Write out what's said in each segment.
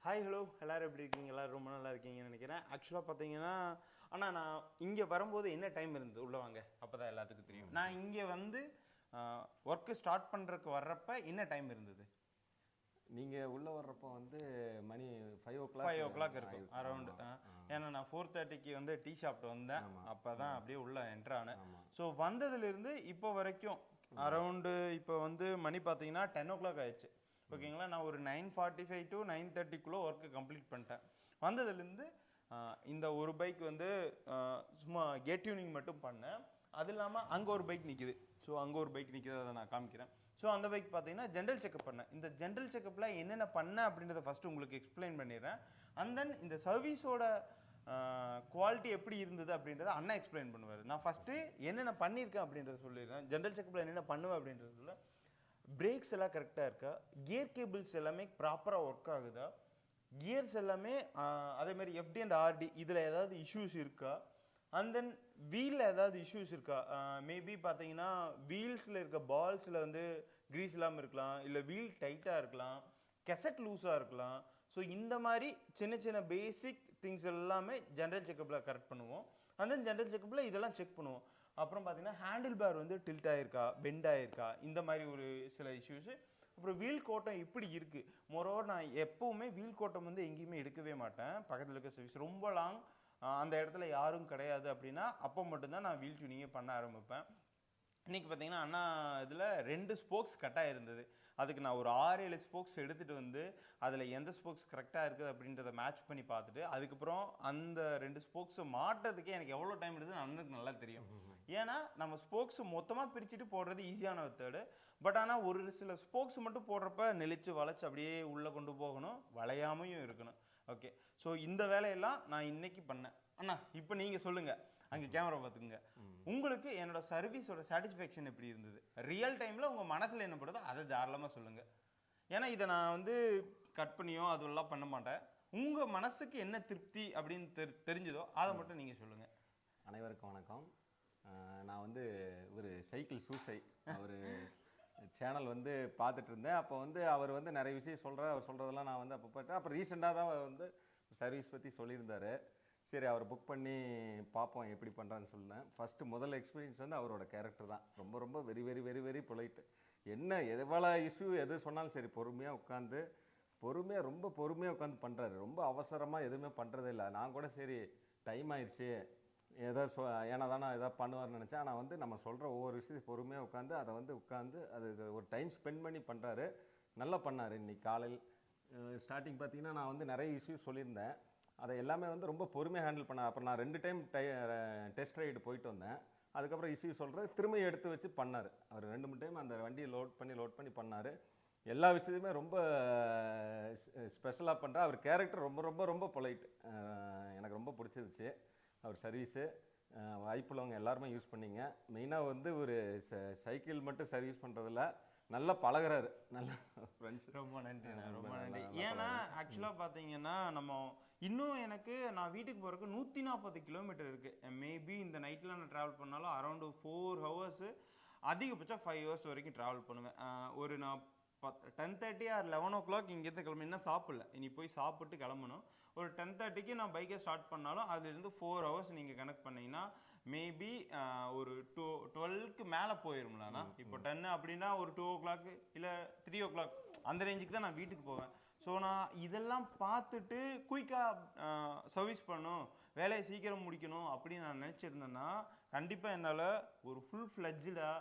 Hi hello எல்லாரும் எப்படி இருக்கீங்க? எல்லாரும் ரொம்ப நல்லா இருக்கீங்கன்னு நினைக்கிறேன். ஆக்சுவலாக பார்த்தீங்கன்னா, ஆனால் நான் இங்கே வரும்போது என்ன டைம் இருந்தது உள்ள வாங்க, அப்போ தான் எல்லாத்துக்கும் தெரியும். நான் இங்கே வந்து ஒர்க்கு ஸ்டார்ட் பண்ணுறதுக்கு வர்றப்ப என்ன டைம் இருந்தது? நீங்கள் உள்ளே வர்றப்போ வந்து மணி 5 5 o'clock இருக்கும் அரௌண்டு. ஏன்னா நான் 4:30க்கு வந்து டீ ஷாப்ட்டு வந்தேன். அப்போ தான் அப்படியே உள்ளே என்ட்ரு ஆனேன். ஸோ வந்ததுலேருந்து இப்போ வரைக்கும் அரௌண்டு இப்போ வந்து மணி பார்த்தீங்கன்னா 10 o'clock ஆயிடுச்சு. ஓகேங்களா? நான் ஒரு 9:45 to 9:30க்குள்ளே ஒர்க்கு கம்ப்ளீட் பண்ணிட்டேன். வந்ததுலேருந்து இந்த ஒரு பைக் வந்து சும்மா கேட் டியூனிங் மட்டும் பண்ணேன். அது இல்லாமல் அங்கே ஒரு பைக் நிற்கிது. ஸோ அங்கே ஒரு பைக் நிற்கிது, அதை நான் காமிக்கிறேன். ஸோ அந்த பைக் பார்த்தீங்கன்னா ஜென்ரல் செக்அப் பண்ணேன். இந்த ஜென்ரல் செக்கப்பில் என்னென்ன பண்ணேன் அப்படின்றத ஃபஸ்ட்டு உங்களுக்கு எக்ஸ்பிளைன் பண்ணிடுறேன். அண்ட் தென் இந்த சர்வீஸோட குவாலிட்டி எப்படி இருந்தது அப்படின்றத அண்ணா எக்ஸ்பிளைன் பண்ணுவார். நான் ஃபஸ்ட்டு என்னென்ன பண்ணியிருக்கேன் அப்படின்றத சொல்லிடுறேன். ஜென்ரல் செக்கப்பில் என்னென்ன பண்ணுவேன் அப்படின்றதுல பிரேக்ஸ் எல்லாம் கரெக்டாக இருக்கா, கியர் கேபிள்ஸ் எல்லாமே ப்ராப்பராக ஒர்க் ஆகுதா, கியர்ஸ் எல்லாமே அதேமாதிரி எஃப்டி அண்ட் ஆர்டி இதில் ஏதாவது இஷ்யூஸ் இருக்கா, அண்ட் தென் வீலில் ஏதாவது இஷ்யூஸ் இருக்கா. மேபி பார்த்தீங்கன்னா வீல்ஸில் இருக்க பால்ஸில் வந்து க்ரீஸ் இல்லாமல் இருக்கலாம், இல்லை வீல் டைட்டாக இருக்கலாம், கெசட் லூஸாக இருக்கலாம். ஸோ இந்த மாதிரி சின்ன சின்ன பேசிக் திங்ஸ் எல்லாமே ஜென்ரல் செக்கப்பில் கரெக்ட் பண்ணுவோம். அண்ட் தென் ஜென்ரல் செக்கப்பில் இதெல்லாம் செக் பண்ணுவோம். அப்புறம் பார்த்தீங்கன்னா ஹேண்டில் பார் வந்து டில்ட் ஆகிருக்கா, பெண்ட் ஆகிருக்கா, இந்த மாதிரி ஒரு சில இஷ்யூஸு. அப்புறம் வீல் கோட்டம் எப்படி இருக்குது. மோரோவர் நான் எப்போவுமே வீல் கோட்டம் வந்து எங்கேயுமே எடுக்கவே மாட்டேன். பக்கத்தில் இருக்க சர்வீஸ் ரொம்ப லாங் அந்த இடத்துல யாரும் கிடையாது அப்படின்னா அப்போ மட்டும்தான் நான் வீல் டியூனிங்கே பண்ண ஆரம்பிப்பேன். இன்றைக்கி பார்த்தீங்கன்னா அண்ணா இதில் 2 ஸ்போக்ஸ் கட்டாக இருந்தது. அதுக்கு நான் ஒரு 6-7 ஸ்போக்ஸ் எடுத்துகிட்டு வந்து அதில் எந்த ஸ்போக்ஸ் கரெக்டாக இருக்குது அப்படின்றத மேட்ச் பண்ணி பார்த்துட்டு அதுக்கப்புறம் அந்த 2 ஸ்போக்ஸை மாட்டுறதுக்கே எனக்கு எவ்வளோ டைம் எடுக்குதுன்னு அண்ணனுக்கு நல்லா தெரியும். ஏன்னா நம்ம ஸ்போக்ஸ் மொத்தமாக பிரிச்சுட்டு போடுறது ஈஸியான மெத்தடு. பட் ஆனால் ஒரு சில ஸ்போக்ஸ் மட்டும் போடுறப்ப நெளிச்சு வளைச்சு அப்படியே உள்ளே கொண்டு போகணும், வளையாமையும் இருக்கணும். ஓகே, ஸோ இந்த வேலையெல்லாம் நான் இன்னைக்கு பண்ணேன். அண்ணா இப்போ நீங்கள் சொல்லுங்கள், அங்கே கேமரா பார்த்துக்குங்க, உங்களுக்கு என்னோட சர்வீஸோட சாட்டிஸ்ஃபேக்ஷன் எப்படி இருந்தது? ரியல் டைமில் உங்கள் மனசில் என்ன படுதோ அதை தாராளமாக சொல்லுங்கள். ஏன்னா இதை நான் வந்து கட் பண்ணியோ அதெல்லாம் பண்ண மாட்டேன். உங்கள் மனசுக்கு என்ன திருப்தி அப்படின்னு தெரிஞ்சதோ அதை மட்டும் நீங்கள் சொல்லுங்கள். அனைவருக்கும் வணக்கம். நான் வந்து ஒரு சைக்கிள் சூசை ஒரு சேனல் வந்து பார்த்துட்டு இருந்தேன். அப்போ வந்து அவர் வந்து நிறைய விஷயம் சொல்கிறார். அவர் சொல்கிறதெல்லாம் நான் வந்து அப்போ பார்த்தேன். அப்புறம் ரீசெண்டாக தான் வந்து சர்வீஸ் பற்றி சொல்லியிருந்தார். சரி, அவரை புக் பண்ணி பார்ப்போம் எப்படி பண்ணுறான்னு சொன்னேன். ஃபஸ்ட்டு முதல் எக்ஸ்பீரியன்ஸ் வந்து அவரோட கேரக்டர் தான். ரொம்ப ரொம்ப வெரி வெரி வெரி வெரி பொலைட்டு. என்ன எவ்வளோ இஷ்யூ எது சொன்னாலும் சரி பொறுமையாக உட்காந்து ரொம்ப பொறுமையாக உட்காந்து பண்ணுறாரு. ரொம்ப அவசரமாக எதுவுமே பண்ணுறதே இல்லை. நான் கூட சரி டைம் ஆயிடுச்சு ஏதோ ஏன்னா தானே எதாவது பண்ணுவார்னு நினச்சேன். ஆனால் வந்து நம்ம சொல்கிற ஒவ்வொரு விஷயத்தையும் பொறுமையாக உட்காந்து அதை வந்து உட்காந்து அது ஒரு டைம் ஸ்பெண்ட் பண்ணி பண்ணுறாரு. நல்லா பண்ணார். இன்றைக்கி காலையில் ஸ்டார்டிங் பார்த்திங்கன்னா நான் வந்து நிறைய இஷ்யூஸ் சொல்லியிருந்தேன். அதை எல்லாமே வந்து ரொம்ப பொறுமையாக ஹேண்டில் பண்ணார். அப்புறம் நான் 2 டைம் டெஸ்ட் ரைடு போயிட்டு வந்தேன். அதுக்கப்புறம் இஷ்யூ சொல்கிறது திரும்ப எடுத்து வச்சு பண்ணார். அவர் 2-3 டைம் அந்த வண்டியை லோட் பண்ணி பண்ணார். எல்லா விஷயத்தையுமே ரொம்ப ஸ்பெஷலாக பண்ணுறார். அவர் கேரக்டர் ரொம்ப ரொம்ப ரொம்ப பொலைட். எனக்கு ரொம்ப பிடிச்சிருச்சு அவர் சர்வீஸு. வாய்ப்புள்ளவங்க எல்லாருமே யூஸ் பண்ணிங்க. மெயினாக வந்து ஒரு சைக்கிள் மட்டும் சர்வீஸ் பண்ணுறதில்ல, நல்லா பழகிறாரு. நல்லா ஃப்ரெண்ட்ஸ். ரொம்ப நன்றி, ரொம்ப நன்றி. ஏன்னா ஆக்சுவலாக பார்த்தீங்கன்னா நம்ம இன்னும் நான் வீட்டுக்கு போகிறதுக்கு 140 கிலோமீட்டர் இருக்குது. மேபி இந்த நைட்டில் நான் ட்ராவல் பண்ணாலும் அரௌண்டு 4 ஹவர்ஸு, அதிகபட்சம் 5 ஹவர்ஸ் வரைக்கும் ட்ராவல் பண்ணுவேன். ஒரு நான் 10:30 ஆர் 11 o'clock இங்கேருந்து கிளம்பினா சாப்பிடல, இனி போய் சாப்பிட்டு கிளம்பணும். ஒரு 10:30க்கு நான் பைக்கை ஸ்டார்ட் பண்ணாலும் அதுலேருந்து 4 ஹவர்ஸ் நீங்கள் கனெக்ட் பண்ணிங்கன்னா மேபி ஒரு 12க்கு மேலே போயிரும்லண்ணா. இப்போ 10 அப்படின்னா ஒரு 2 o'clock இல்லை 3 o'clock அந்த ரேஞ்சுக்கு தான் நான் வீட்டுக்கு போவேன். ஸோ நான் இதெல்லாம் பார்த்துட்டு குயிக்காக சர்வீஸ் பண்ணணும், வேலையை சீக்கிரம் முடிக்கணும் அப்படின்னு நான் நினச்சிருந்தேன்னா கண்டிப்பாக என்னால் ஒரு ஃபுல் ஃப்ளெட்ஜாக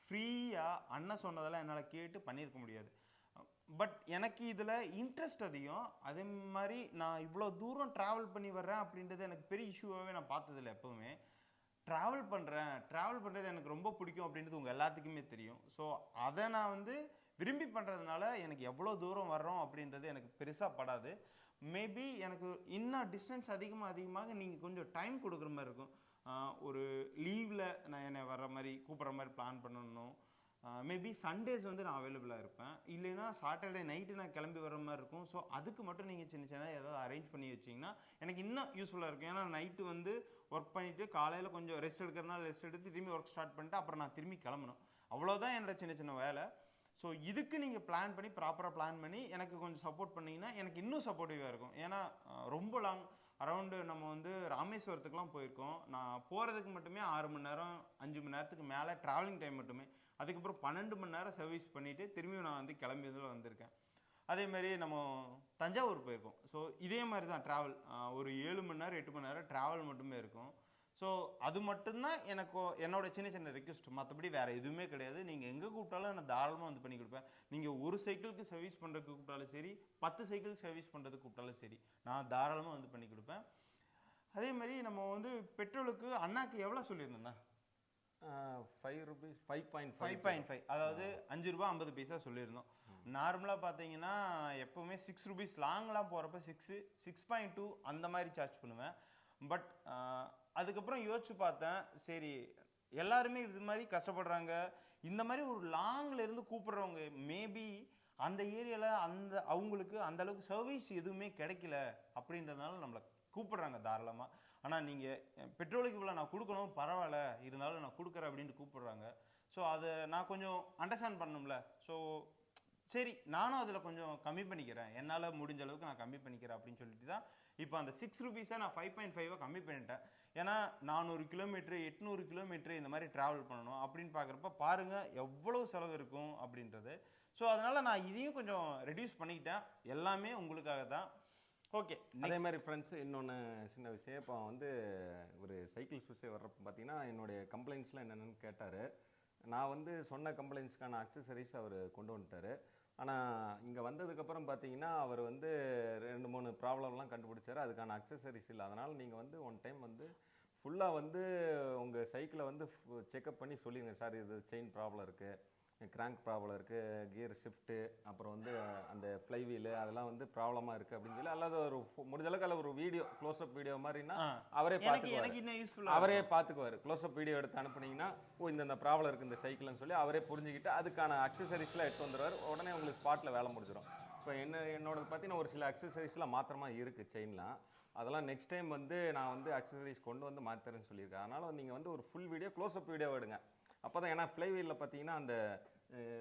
ஃப்ரீயாக அண்ணன் சொன்னதெல்லாம் என்னால் கேட்டு பண்ணியிருக்க முடியாது. பட் எனக்கு இதில் இன்ட்ரெஸ்ட் அதிகம். அதே மாதிரி நான் இவ்வளோ தூரம் ட்ராவல் பண்ணி வர்றேன் அப்படின்றது எனக்கு பெரிய இஷ்யூவாகவே நான் பார்த்ததில்ல. எப்போவுமே ட்ராவல் பண்ணுறது எனக்கு ரொம்ப பிடிக்கும் அப்படின்றது உங்கள் எல்லாத்துக்குமே தெரியும். ஸோ அதை நான் வந்து விரும்பி பண்ணுறதுனால எனக்கு எவ்வளோ தூரம் வர்றோம் அப்படின்றது எனக்கு பெருசாக படாது. மேபி எனக்கு இன்னும் டிஸ்டன்ஸ் அதிகமாக நீங்கள் கொஞ்சம் டைம் கொடுக்குற மாதிரி இருக்கும். ஒரு லீவில் நான் என்னை வர்ற மாதிரி கூப்பிட்ற மாதிரி பிளான் பண்ணணும். மேபி சண்டேஸ் வந்து நான் அவைலபிளாக இருப்பேன், இல்லைன்னா சாட்டர்டே நைட்டு நான் கிளம்பி வர மாதிரி இருக்கும். ஸோ அதுக்கு மட்டும் நீங்கள் சின்னதாக ஏதாவது அரேஞ்ச் பண்ணி வச்சிங்கன்னா எனக்கு இன்னும் யூஸ்ஃபுல்லாக இருக்கும். ஏன்னா நைட்டு வந்து ஒர்க் பண்ணிவிட்டு காலையில் கொஞ்சம் ரெஸ்ட் எடுக்கிறனால ரெஸ்ட் எடுத்து திரும்பி ஒர்க் ஸ்டார்ட் பண்ணிட்டு அப்புறம் நான் திரும்பி கிளம்பணும். அவ்வளோதான் என்னோட சின்ன வேலை. ஸோ இதுக்கு நீங்கள் பிளான் பண்ணி ப்ராப்பராக பிளான் பண்ணி எனக்கு கொஞ்சம் சப்போர்ட் பண்ணிங்கன்னா எனக்கு இன்னும் சப்போர்ட்டிவாக இருக்கும். ஏன்னா ரொம்ப லாங் அரௌண்டு நம்ம வந்து ராமேஸ்வரத்துக்குலாம் போயிருக்கோம். நான் போகிறதுக்கு மட்டுமே 6 மணி நேரம் 5 மணி நேரத்துக்கு மேலே ட்ராவலிங் டைம் மட்டுமே. அதுக்கப்புறம் 12 மணி நேரம் சர்வீஸ் பண்ணிவிட்டு திரும்பியும் நான் வந்து கிளம்பி இதில் வந்திருக்கேன். அதேமாதிரி நம்ம தஞ்சாவூர் போயிருக்கோம். ஸோ இதே மாதிரி தான் ட்ராவல் ஒரு 7 மணி நேரம் 8 மணி நேரம் ட்ராவல் மட்டுமே இருக்கும். ஸோ அது மட்டும்தான் எனக்கு என்னோட சின்ன சின்ன ரெக்வஸ்ட். மற்றபடி வேறு எதுவுமே கிடையாது. நீங்கள் எங்கே கூப்பிட்டாலும் நான் தாராளமாக வந்து பண்ணி கொடுப்பேன். நீங்கள் ஒரு சைக்கிளுக்கு சர்வீஸ் பண்ணுறதுக்கு கூப்பிட்டாலும் சரி, 10 சைக்கிளுக்கு சர்வீஸ் பண்ணுறதுக்கு கூப்பிட்டாலும் சரி, நான் தாராளமாக வந்து பண்ணி கொடுப்பேன். அதே மாதிரி நம்ம வந்து பெட்ரோலுக்கு அண்ணாக்கு எவ்வளோ சொல்லியிருந்தேண்ணா? 5 rupees 5.5 அதாவது 5 ரூபா 50 பைசா சொல்லியிருந்தோம். நார்மலாக பார்த்தீங்கன்னா எப்போவுமே 6 ருபீஸ் லாங்லாம் போகிறப்ப 6.2 அந்த மாதிரி சார்ஜ் பண்ணுவேன். பட் அதுக்கப்புறம் யோசிச்சு பார்த்தேன், சரி எல்லாருமே இது மாதிரி கஷ்டப்படுறாங்க, இந்த மாதிரி ஒரு லாங்கில் இருந்து கூப்பிடுறவங்க மேபி அந்த ஏரியாவில் அவங்களுக்கு அந்த அளவுக்கு சர்வீஸ் எதுவுமே கிடைக்கல அப்படின்றதுனால நம்மளை கூப்பிடுறாங்க தாராளமாக. ஆனால் நீங்கள் பெட்ரோலுக்கு இவ்வளோ நான் கொடுக்கணும், பரவாயில்ல இருந்தாலும் நான் கொடுக்குறேன் அப்படின்ட்டு கூப்பிடுறாங்க. ஸோ அதை நான் கொஞ்சம் அண்டர்ஸ்டாண்ட் பண்ணணும்ல. ஸோ சரி நானும் அதில் கொஞ்சம் கம்மி பண்ணிக்கிறேன், என்னால் முடிஞ்ச அளவுக்கு நான் கம்மி பண்ணிக்கிறேன் அப்படின்னு சொல்லிட்டு தான் இப்போ அந்த 6 ருபீஸை நான் 5.5 கம்மி பண்ணிட்டேன். ஏன்னா 400 கிலோமீட்ரு 800 கிலோமீட்ரு இந்த மாதிரி ட்ராவல் பண்ணணும் அப்படின்னு பார்க்குறப்ப பாருங்கள் எவ்வளோ செலவு இருக்கும் அப்படின்றது. ஸோ அதனால் நான் இதையும் கொஞ்சம் ரெடியூஸ் பண்ணிக்கிட்டேன். எல்லாமே உங்களுக்காக தான். ஓகே. அதே மாதிரி ஃப்ரெண்ட்ஸ் இன்னொன்று சின்ன விஷயம், இப்போ வந்து ஒரு சைக்கிள் சூஸே வர்றப்போ பார்த்தீங்கன்னா என்னுடைய கம்ப்ளைண்ட்ஸ்லாம் என்னென்னு கேட்டார். நான் வந்து சொன்ன கம்ப்ளைண்ட்ஸ்க்கான அக்சசரிஸ் அவர் கொண்டு வந்துட்டார். ஆனால் இங்கே வந்ததுக்கப்புறம் பார்த்தீங்கன்னா அவர் வந்து 2-3 ப்ராப்ளம்லாம் கண்டுபிடிச்சார். அதுக்கான அக்சசரிஸ் இல்லை. அதனால் நீங்கள் வந்து ஒன் டைம் வந்து ஃபுல்லாக வந்து உங்கள் சைக்கிளை வந்து செக்அப் பண்ணி சொல்லிடுங்க. சார் இது செயின் ப்ராப்ளம் இருக்குது, கிராங்க் ப்ராப்ளம் இருக்குது, கியர் ஷிஃப்ட்டு, அப்புறம் வந்து அந்த ஃப்ளை வீலு அதெல்லாம் வந்து ப்ராப்ளமாக இருக்குது அப்படின்னு சொல்லி, அல்லது ஒரு முடிஞ்ச அளவுக்கு அல்ல ஒரு வீடியோ க்ளோஸ்அப் வீடியோ மாதிரினா அவரே பார்த்துக்குவார். க்ளோஸ்அப் வீடியோ எடுத்து அனுப்புனீங்கன்னா இந்த ப்ராப்ளம் இருக்குது இந்த சைக்கிள்னு சொல்லி அவரே புரிஞ்சுக்கிட்டு அதுக்கான அக்சசரிஸ்லாம் எடுத்து வந்துடுவார். உடனே உங்களுக்கு ஸ்பாட்டில் வேலை முடிஞ்சிடும். இப்போ என்னோடது பார்த்தீங்கன்னா ஒரு சில அக்சசரிஸ்லாம் மாத்திரமா இருக்குது செயின்லாம். அதெல்லாம் நெக்ஸ்ட் டைம் வந்து நான் வந்து அக்சசரிஸ் கொண்டு வந்து மாற்றுறேன்னு சொல்லியிருக்கேன். அதனால் நீங்கள் வந்து ஒரு ஃபுல் வீடியோ க்ளோஸ்அப் வீடியோ எடுங்க. அப்போ தான், ஏன்னா ஃப்ளை வீலில் பார்த்தீங்கன்னா அந்த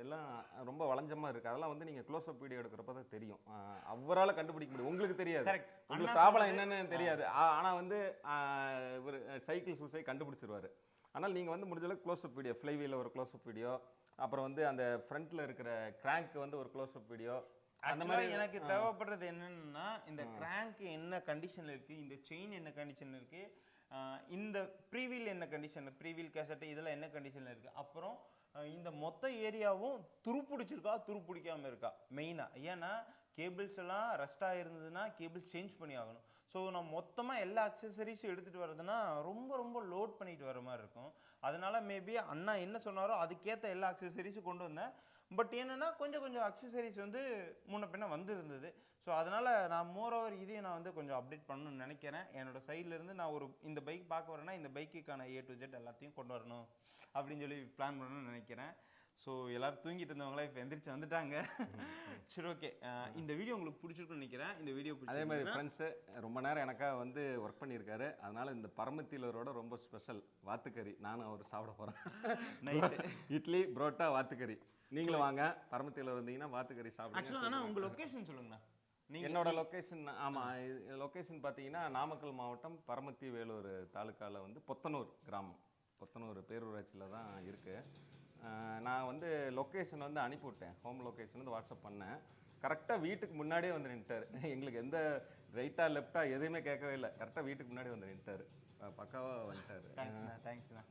எல்லாம் ரொம்ப வளைஞ்சமாக இருக்குது. அதெல்லாம் வந்து நீங்கள் க்ளோஸ்அப் வீடியோ எடுக்கிறப்ப தான் தெரியும். அவரால் கண்டுபிடிக்க முடியும், உங்களுக்கு தெரியாது, உங்களுக்கு ப்ராப்ளம் என்னென்னு தெரியாது. ஆனால் வந்து ஒரு சைக்கிள் சூஸை கண்டுபிடிச்சிருவார். ஆனால் நீங்கள் வந்து முடிஞ்சளவுக்கு க்ளோஸ்அப் வீடியோ, ஃப்ளை வீலில் ஒரு க்ளோஸ்அப் வீடியோ, அப்புறம் வந்து அந்த ஃப்ரண்ட்டில் இருக்கிற கிராங்க் வந்து ஒரு க்ளோஸ்அப் வீடியோ. அந்த மாதிரி எனக்கு தேவைப்படுறது என்னன்னா, இந்த கிராங்க் என்ன கண்டிஷனில் இருக்குது, இந்த செயின் என்ன கண்டிஷனில் இருக்குது, இந்த ப்ரீவீல் என்ன கண்டிஷனில், ப்ரீவீல் கேசட்டு இதெல்லாம் என்ன கண்டிஷனில் இருக்குது, அப்புறம் இந்த மொத்த ஏரியாவும் துருப்பிடிச்சிருக்கா துருப்பிடிக்காமல் இருக்கா மெயினாக. ஏன்னா கேபிள்ஸ் எல்லாம் ரஸ்ட்டாக இருந்ததுன்னா கேபிள்ஸ் சேஞ்ச் பண்ணி ஆகணும். ஸோ நான் மொத்தமாக எல்லா அக்சசரிஸும் எடுத்துகிட்டு வரதுன்னா ரொம்ப லோட் பண்ணிட்டு வர மாதிரி இருக்கும். அதனால மேபி அண்ணா என்ன சொன்னாரோ அதுக்கேற்ற எல்லா அக்சசரிஸும் கொண்டு வந்தேன். பட் என்னென்னா கொஞ்சம் அக்சசரிஸ் வந்து முன்ன பின்ன வந்து இருந்தது. ஸோ அதனால் நான் மோரோவர் இதையும் நான் வந்து கொஞ்சம் அப்டேட் பண்ணணும்னு நினைக்கிறேன். என்னோடய சைட்லேருந்து நான் இந்த பைக் பார்க்க வரேன்னா இந்த பைக்குக்கான A to Z எல்லாத்தையும் கொண்டு வரணும் அப்படின்னு சொல்லி பிளான் பண்ணணும்னு நினைக்கிறேன். ஸோ எல்லோரும் தூங்கிட்டு இருந்தவங்களா இப்போ எந்திரிச்சு வந்துட்டாங்க. சரி ஓகே, இந்த வீடியோ உங்களுக்கு பிடிச்சிருக்குன்னு நினைக்கிறேன். இந்த வீடியோ அதே மாதிரி ஃப்ரெண்ட்ஸு ரொம்ப நேரம் எனக்காக வந்து ஒர்க் பண்ணியிருக்காரு. அதனால் இந்த பரமத்திலரோட ரொம்ப ஸ்பெஷல் வாத்துக்கறி நானும் அவர் சாப்பிட போகிறேன். நைட்டு இட்லி புரோட்டா வாத்துக்கறி. நீங்களும் வாங்க, பரமத்தியில் வந்தீங்கன்னா வாத்துக்கறி சாப்பிடுங்க. ஆனால் உங்கள் லொக்கேஷன் சொல்லுங்கண்ணா. என்னோட லொக்கேஷன், ஆமாம், லொக்கேஷன் பார்த்தீங்கன்னா நாமக்கல் மாவட்டம் பரமத்தி வேலூர் தாலுக்காவில் வந்து பொத்தனூர் கிராமம், பொத்தனூர் பேரூராட்சியில் தான் இருக்குது. நான் வந்து லொக்கேஷன் வந்து அனுப்பிவிட்டேன், ஹோம் லொக்கேஷன் வந்து வாட்ஸ்அப் பண்ணேன். கரெக்டாக வீட்டுக்கு முன்னாடியே வந்து நின்ட்டார். எங்களுக்கு எந்த ரைட்டா லெஃப்டா எதுவுமே கேட்கவே இல்லை, கரெக்டாக வீட்டுக்கு முன்னாடி வந்து நின்ட்டார். பக்காவாக வந்துட்டார். தேங்க்ஸ்ண்ணா.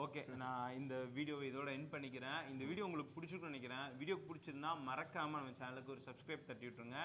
ஓகே, நான் இந்த வீடியோவை இதோட எண்ட் பண்ணிக்கிறேன். இந்த வீடியோ உங்களுக்கு பிடிச்சிருக்குன்னு நினைக்கிறேன். வீடியோ பிடிச்சிருந்தா மறக்காமல் நம்ம சேனலுக்கு ஒரு சப்ஸ்கிரைப் தட்டி விட்டுருங்க.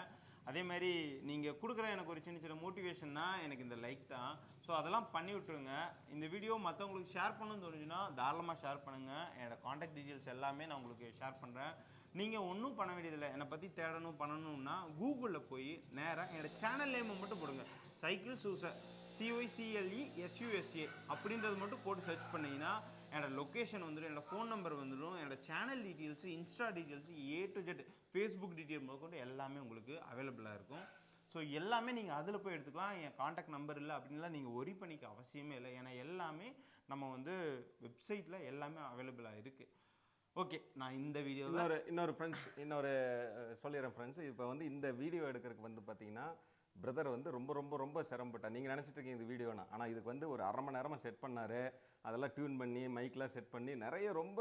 அதே மாதிரி நீங்கள் கொடுக்குற எனக்கு ஒரு சின்ன மோட்டிவேஷன்னா எனக்கு இந்த லைக் தான். ஸோ அதெல்லாம் பண்ணி விட்டுருங்க. இந்த வீடியோ மற்றவங்களுக்கு ஷேர் பண்ணணும்னு தோணுச்சுன்னா தாராளமாக ஷேர் பண்ணுங்கள். என்னோடய காண்டாக்ட் டீட்டெயில்ஸ் எல்லாமே நான் உங்களுக்கு ஷேர் பண்ணுறேன். நீங்கள் ஒன்றும் பண்ண வேண்டியதில்லை. என்னை பற்றி தேடணும் பண்ணணும்னா கூகுளில் போய் நேராக என்னோடய சேனல் நேமை மட்டும் போடுங்க, சைக்கிள் சூஸை CYCLESUSA அப்படின்றது மட்டும் போட்டு சர்ச் பண்ணிங்கன்னா என்னோட லொக்கேஷன் வந்துடும், என்னோடய ஃபோன் நம்பர் வந்துடும், என்னோடய channel details, Insta details, A to Z Facebook detail முதற்கொண்டு எல்லாமே உங்களுக்கு அவைலபிளாக இருக்கும். ஸோ எல்லாமே நீங்கள் அதில் போய் எடுத்துக்கலாம். என் காண்டாக்ட் நம்பர் இல்லை அப்படின்லாம் நீங்கள் ஒரி பண்ணிக்க அவசியமே இல்லை. ஏன்னா எல்லாமே நம்ம வந்து வெப்சைட்டில் எல்லாமே அவைலபிளாக இருக்குது. ஓகே நான் இந்த வீடியோ இன்னொரு ஃப்ரெண்ட்ஸ் சொல்லிடுறேன் ஃப்ரெண்ட்ஸ். இப்போ வந்து இந்த வீடியோ எடுக்கிறதுக்கு வந்து பார்த்தீங்கன்னா பிரதர் வந்து ரொம்ப ரொம்ப ரொம்ப சிரமப்பட்டார். நீங்கள் நினச்சிட்டு இருக்கீங்க இந்த வீடியோனா, ஆனால் இதுக்கு வந்து ஒரு 1/2 மணி நேரமாக செட் பண்ணார். அதெல்லாம் டியூன் பண்ணி மைக்லாம் செட் பண்ணி நிறைய ரொம்ப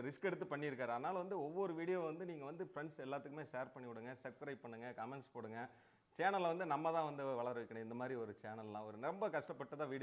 ரிஸ்க் எடுத்து பண்ணியிருக்காரு. அதனால் வந்து ஒவ்வொரு வீடியோ வந்து நீங்கள் வந்து ஃப்ரெண்ட்ஸ் எல்லாத்துக்குமே ஷேர் பண்ணி விடுங்க, சப்ஸ்கிரைப் பண்ணுங்கள், கமெண்ட்ஸ் போடுங்க. சேனலை வந்து நம்ம தான் வந்து வளர வைக்கணும். இந்த மாதிரி ஒரு சேனல்லாம் ஒரு ரொம்ப கஷ்டப்பட்டு தான் வீடியோ